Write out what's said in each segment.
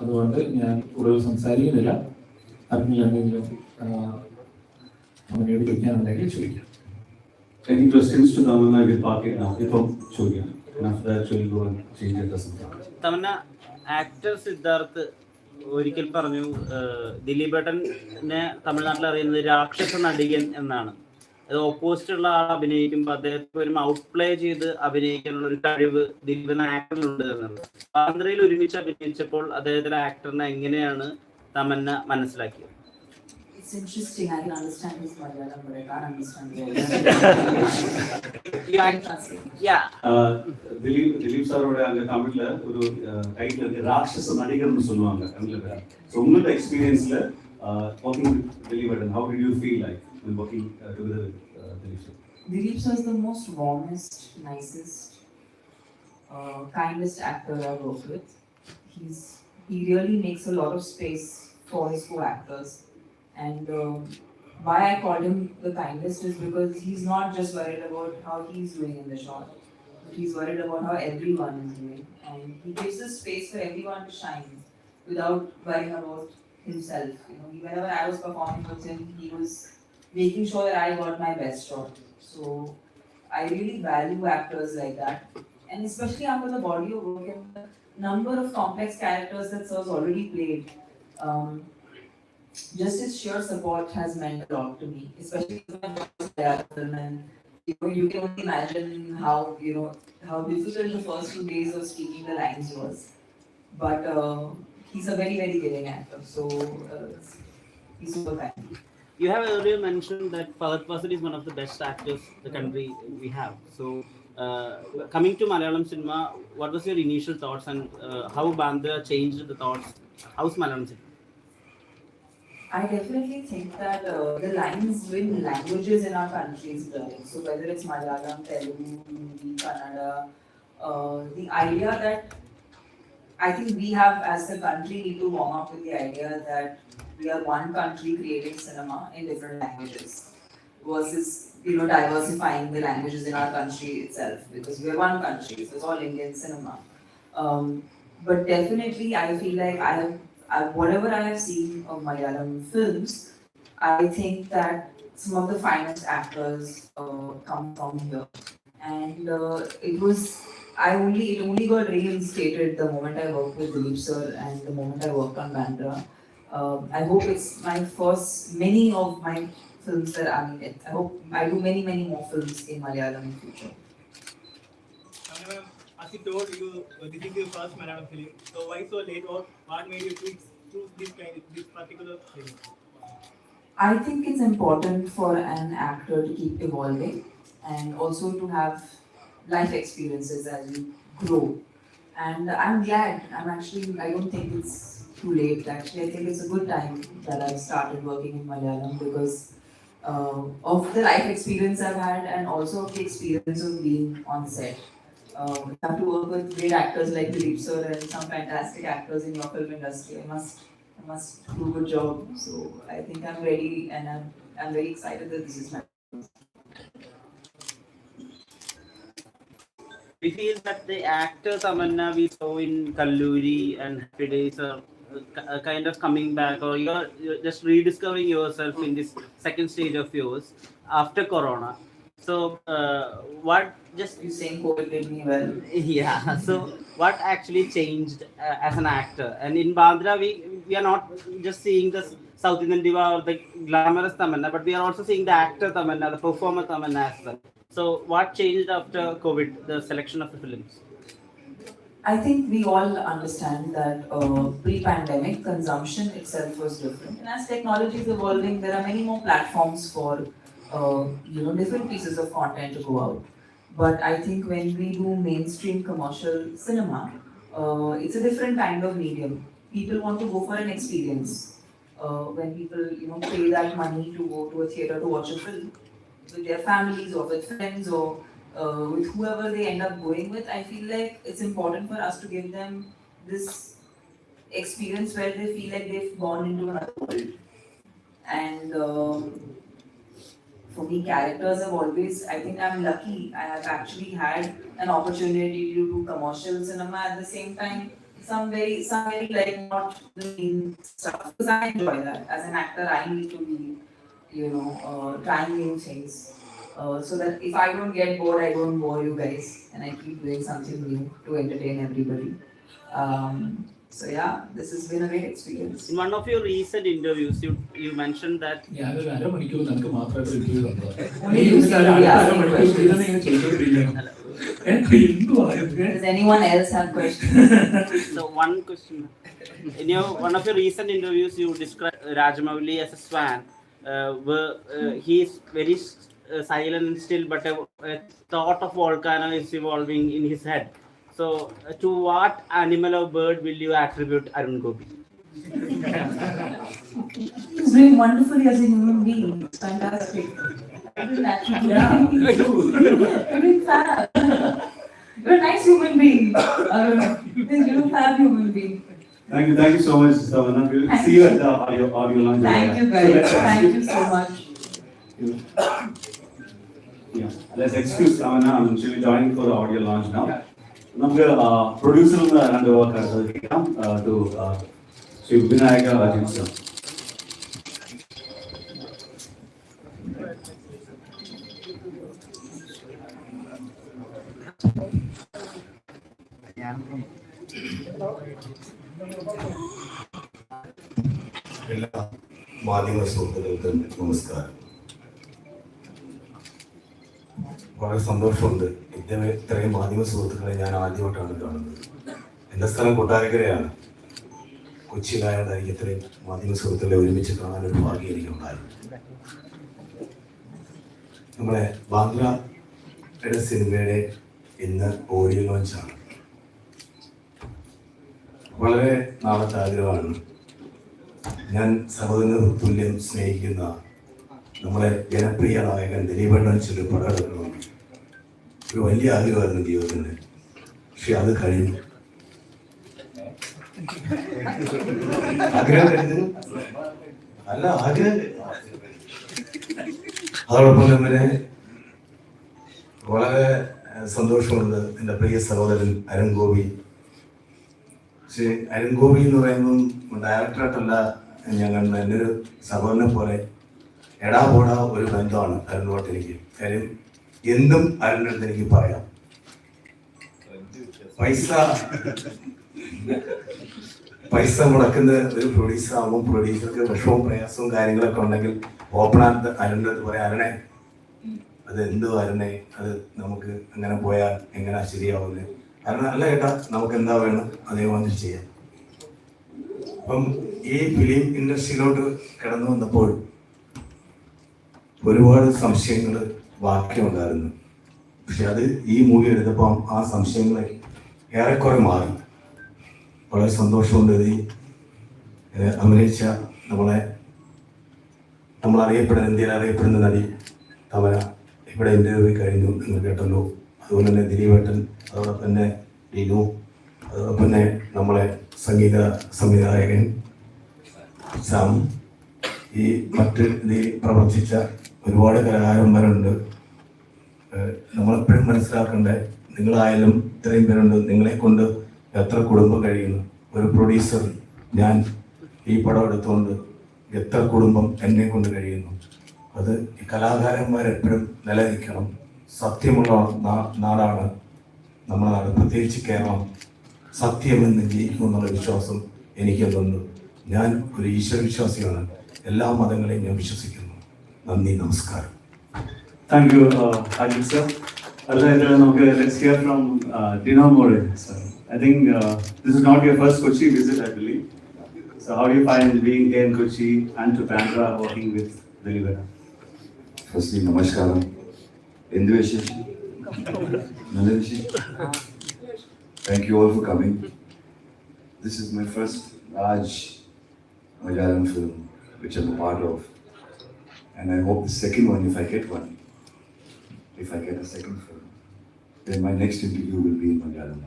അതുകൊണ്ട് ഞാൻ കൂടുതൽ സംസാരിക്കുന്നില്ല. അതിന് എന്തെങ്കിലും അവനോട് ചോദിക്കാനുണ്ടെങ്കിൽ ചോദിക്കാം. Any questions to Tamanna? I will park it now. If I'm showing, and after that, we'll go and change it or something. Tamanna, actor Siddharth ഒരിക്കൽ പറഞ്ഞു ദിലീപേട്ടനെ തമിഴ്നാട്ടിൽ അറിയുന്നത് രാക്ഷസ നടികൻ എന്നാണ്. അത് ഓപ്പോസിറ്റുള്ള ആൾ അഭിനയിക്കുമ്പോൾ അദ്ദേഹത്തെ ഒരു ഔട്ട് പ്ലേ ചെയ്ത് അഭിനയിക്കാനുള്ള ഒരു കഴിവ് ദിലീപൻ ആക്ടറിനുണ്ട് എന്നുള്ളത്. ആന്ധ്രയിൽ ഒരുമിച്ച് അഭിനയിച്ചപ്പോൾ അദ്ദേഹത്തിന്റെ ആക്ടറിനെ എങ്ങനെയാണ് തമന്ന മനസ്സിലാക്കിയത്? It's interesting. I can understand his Malayalam, but I can't understand the Yeah. Dileep sir-oda anga Tamil la oru title irukku Rakshasa Nadigar nu solluvaanga Tamil. So ungalde experience la working with Dileep, and how did you feel like when working together with Dileep sir? Dileep sir is the most warmest, nicest, kindest actor I've worked with. He really makes a lot of space for his co-actors. And why I called him the kindest is because he's not just worried about how he's doing in the shot, but he's worried about how everyone is doing. And he gives the space for everyone to shine without worrying about himself. You know, whenever I was performing with him, he was making sure that I got my best shot. So I really value actors like that. And especially after the body of work and the number of complex characters that Sir's already played. Just his sheer support has meant a lot to me, especially and you can only imagine how difficult the first 2 days of speaking the lines was. But he's a very, very giving actor, so he's super kind. You have earlier mentioned that Fahad Fasil is one of the best actors the country we have. So coming to Malayalam cinema, what was your initial thoughts, and how Bandra changed the thoughts? How's Malayalam cinema? I definitely think that the lines in languages in our country is blurring. So whether it's Malayalam, Telugu, Hindi, Kannada, the idea that I think we have as a country need to warm up with the idea that we are one country creating cinema in different languages versus diversifying the languages in our country itself, because we are one country, so it's all Indian cinema. But definitely I feel like whatever I have seen of Malayalam films, I think that some of the finest actors come from here. And it only got reinstated the moment I worked with Dileep sir and the moment I worked on Bandra. I hope it's many of my films that I hope I do many, many more films in Malayalam in future. As you told, this is your first Malayalam film. So why so late? Or what made you choose this particular film? I think it's important for an actor to keep evolving and also to have life experiences as you grow. And I'm glad. I don't think it's too late. Actually, I think it's a good time that I've started working in Malayalam because of the life experience I've had and also of the experience of being on set. You have to work with great actors like Dileep sir and some fantastic actors in your film industry. I must do a good job. So I think I'm ready, and I'm very excited that this is my. We feel that the actor Tamanna we saw in Kalluri and Happy Days are kind of coming back, or you're just rediscovering yourself in this second stage of yours after Corona. So what just You saying COVID did me well? yeah, so what actually changed as an actor? And in Bandra we are not just seeing the South Indian diva or the glamorous Tamanna, but we are also seeing the actor Tamanna, the performer Tamanna as well. So what changed after COVID, the selection of the films? I think we all understand that pre-pandemic consumption itself was different, and as technology is evolving, there are many more platforms for different pieces of content to go out. But I think when we do mainstream commercial cinema, it's a different kind of medium. People want to go for an experience. When people pay that money to go to a theatre to watch a film with their families or with friends or with whoever they end up going with, I feel like it's important for us to give them this experience where they feel like they've gone into another world. And for me, characters have always, I think I'm lucky. I have actually had an opportunity to do commercial cinema at the same time some very like not doing stuff. Because I enjoy that. As an actor, I need to be, trying new things. So that if I don't get bored, I don't bore you guys, and I keep doing something new to entertain everybody. So yeah, this has been a great experience. In one of your recent interviews, you mentioned that ഞാനൊരു അരമണിക്കൂർ നിനക്ക് മാത്രമായിട്ട് review തന്നത് Only you said we asked questions. Does anyone else have questions? so one question. In one of your recent interviews, you described Rajamouli as a swan. He is very silent and still, but a thought of volcano is evolving in his head. So, to what animal or bird will you attribute Arungopi? He's doing wonderfully as a human being. It's fantastic. Yeah. You're doing fab. You're a nice human being. You're a fab human being. Thank you so much, Thamanna. We'll see you at the audio launch. Thank you guys. Thank you so much. Yeah. Let's excuse Thamanna. She'll be joining for the audio launch now. നമുക്ക് പ്രൊഡ്യൂസറിൽ നിന്ന് രണ്ട് വാക്ക് ശ്രദ്ധിക്കാം to Shri Vinayaka Rajeev sir. എല്ലാ മാധ്യമ സുഹൃത്തുക്കൾക്കും നമസ്കാരം. വളരെ സന്തോഷമുണ്ട്. ഇത്രയും മാധ്യമ സുഹൃത്തുക്കളെ ഞാൻ ആദ്യമായിട്ടാണ് കാണുന്നത്. എൻ്റെ സ്ഥലം കൊട്ടാരക്കരയാണ്. കൊച്ചിയിലായതായി ഇത്രയും മാധ്യമ സുഹൃത്തുക്കളെ ഒരുമിച്ച് കാണാനൊരു ഭാഗ്യം എനിക്കുണ്ടായി. നമ്മളെ ബാംഗ്ലയുടെ സിനിമയുടെ ഇന്ന് ഓഡിയോ ലോഞ്ചാണ്. വളരെ നാളത്തെ ആഗ്രഹമാണ്. ഞാൻ സഹോദരന് തുല്യം സ്നേഹിക്കുന്ന നമ്മളെ ജനപ്രിയ നായകൻ ദിലീപേട്ടൻ ചൊല്ലി പടം എടുക്കണമെന്ന് ഒരു വലിയ ആഗ്രഹമായിരുന്നു ജീവിതത്തിന്. പക്ഷെ അത് കഴിഞ്ഞു. ആഗ്രഹം അല്ല ആഗ്രഹം. അതോടൊപ്പം തന്നെ വളരെ സന്തോഷമുണ്ട് എൻ്റെ പ്രിയ സഹോദരൻ അരുൺഗോപി. പക്ഷേ അരുൺഗോപി എന്ന് പറയുമ്പം ഡയറക്ടറായിട്ടല്ല ഞാൻ കണ്ട എൻ്റെ ഒരു സഹോദരനെ പോലെ എടാപോടാ ഒരു ബന്ധമാണ് അരുണോട്ട് എനിക്ക്. കാര്യം എന്തും അരുണിൻ്റെ അടുത്ത് എനിക്ക് പറയാം. പൈസ മുടക്കുന്ന ഒരു പ്രൊഡ്യൂസർ ആകുമ്പോൾ പ്രൊഡ്യൂസർക്ക് വിഷമവും പ്രയാസവും കാര്യങ്ങളൊക്കെ ഉണ്ടെങ്കിൽ ഓപ്പണായിട്ട് അരുണിൻ്റെ അടുത്ത് പറയാം, അരുണേ അത് എന്തോ അരുണേ അത് നമുക്ക് അങ്ങനെ പോയാൽ എങ്ങനെ ശരിയാവില്ല. അരുണ അല്ല കേട്ടാ നമുക്ക് എന്താ വേണം അതേമാതിരി ചെയ്യാം. അപ്പം ഈ ഫിലിം ഇൻഡസ്ട്രിയിലോട്ട് കടന്നു വന്നപ്പോൾ ഒരുപാട് സംശയങ്ങൾ ബാക്കിയുണ്ടായിരുന്നു. പക്ഷെ അത് ഈ മൂവി എടുത്തപ്പം ആ സംശയങ്ങളെ ഏറെക്കുറെ മാറി. വളരെ സന്തോഷമുണ്ട്. ഇത് അഭിനയിച്ച നമ്മളറിയപ്പെടുന്ന ഇന്ത്യയിൽ അറിയപ്പെടുന്ന നടി തമന ഇവിടെ ഇന്റർവ്യൂ കഴിഞ്ഞു നിങ്ങൾ കേട്ടല്ലോ. അതുപോലെ തന്നെ ദിലീപേട്ടൻ, അതോടൊപ്പം തന്നെ ഡിനു, അതോടൊപ്പം തന്നെ നമ്മളെ സംഗീത സംവിധായകൻ സാം, ഈ മറ്റ് ഇതിൽ പ്രവർത്തിച്ച ഒരുപാട് കലാകാരന്മാരുണ്ട്. നമ്മളെപ്പോഴും മനസ്സിലാക്കേണ്ട, നിങ്ങളായാലും ഇത്രയും പേരുണ്ട്, നിങ്ങളെ കൊണ്ട് എത്ര കുടുംബം കഴിയുന്നു. ഒരു പ്രൊഡ്യൂസർ ഞാൻ ഈ പടം എടുത്തുകൊണ്ട് എത്ര കുടുംബം എന്നെ കൊണ്ട് കഴിയുന്നു. അത് ഈ കലാകാരന്മാരെപ്പോഴും നിലനിൽക്കണം. സത്യമുള്ള നാടാണ് നമ്മുടെ നാട്, പ്രത്യേകിച്ച് കേരളം. സത്യമെന്ന് ജയിക്കും എന്നുള്ള വിശ്വാസം എനിക്കുണ്ട്. ഞാൻ ഒരു ഈശ്വര വിശ്വാസിയാണ്. എല്ലാ മതങ്ങളെയും ഞാൻ വിശ്വസിക്കുന്നു. നന്ദി, നമസ്കാരം. Thank you, Ajit sir. Let's hear from Dinomoriya sir. I think this is not your first Kochi visit, I believe. So how do you find being here in Kochi and to Bandra working with Dileep? Firstly, namaskaram. Endu vishesham? Nalla vishesham? Thank you all for coming. This is my first large Malayalam film which I'm a part of. And I hope the second one, if I get a second film, then my next interview will be in Malayalam.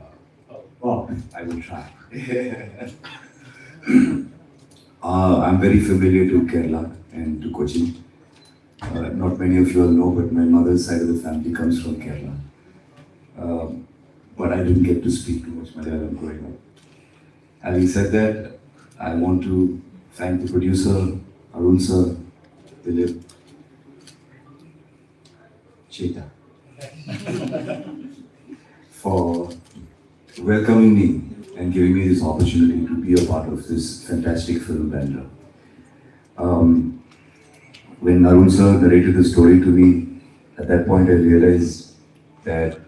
Wow. I will try. I'm very familiar to Kerala and to Kochi. Not many of you all know, but my mother's side of the family comes from Kerala. But I didn't get to speak too much Malayalam growing up. Having said that, I want to thank the producer, Arun sir, Dileep, Cheta, for welcoming me and giving me this opportunity to be a part of this fantastic film, Bandra. When Arun sir narrated the story to me, at that point I realized that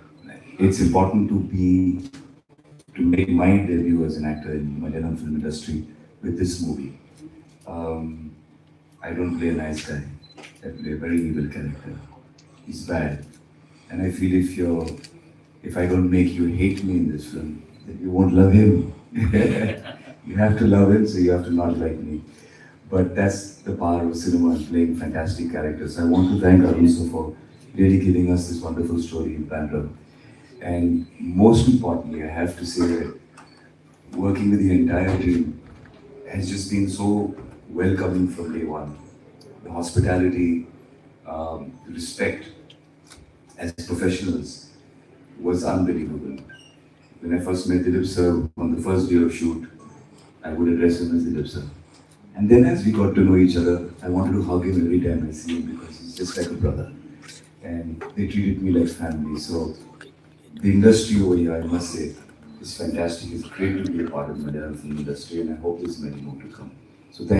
it's important to make my debut as an actor in Malayalam film industry with this movie. I don't play a nice guy. I play a very evil character. He's bad. And I feel if I don't make you hate me in this film, then you won't love him. You have to love him, so you have to not like me. But that's the power of cinema and playing fantastic characters. I want to thank Arun sir for really giving us this wonderful story in Bandra. And most importantly, I have to say that working with the entire team has just been so welcoming from day one. The hospitality, the respect as professionals was unbelievable. When I first met Dileep sir on the first day of shoot, I would address him as Dileep sir. And then as we got to know each other, I wanted to hug him every time I see him because he's just like a brother. And they treated me like family. So the industry over here, I must say, is fantastic. It's great to be a part of the Malayalam film industry, and I hope there's many more to come. So thank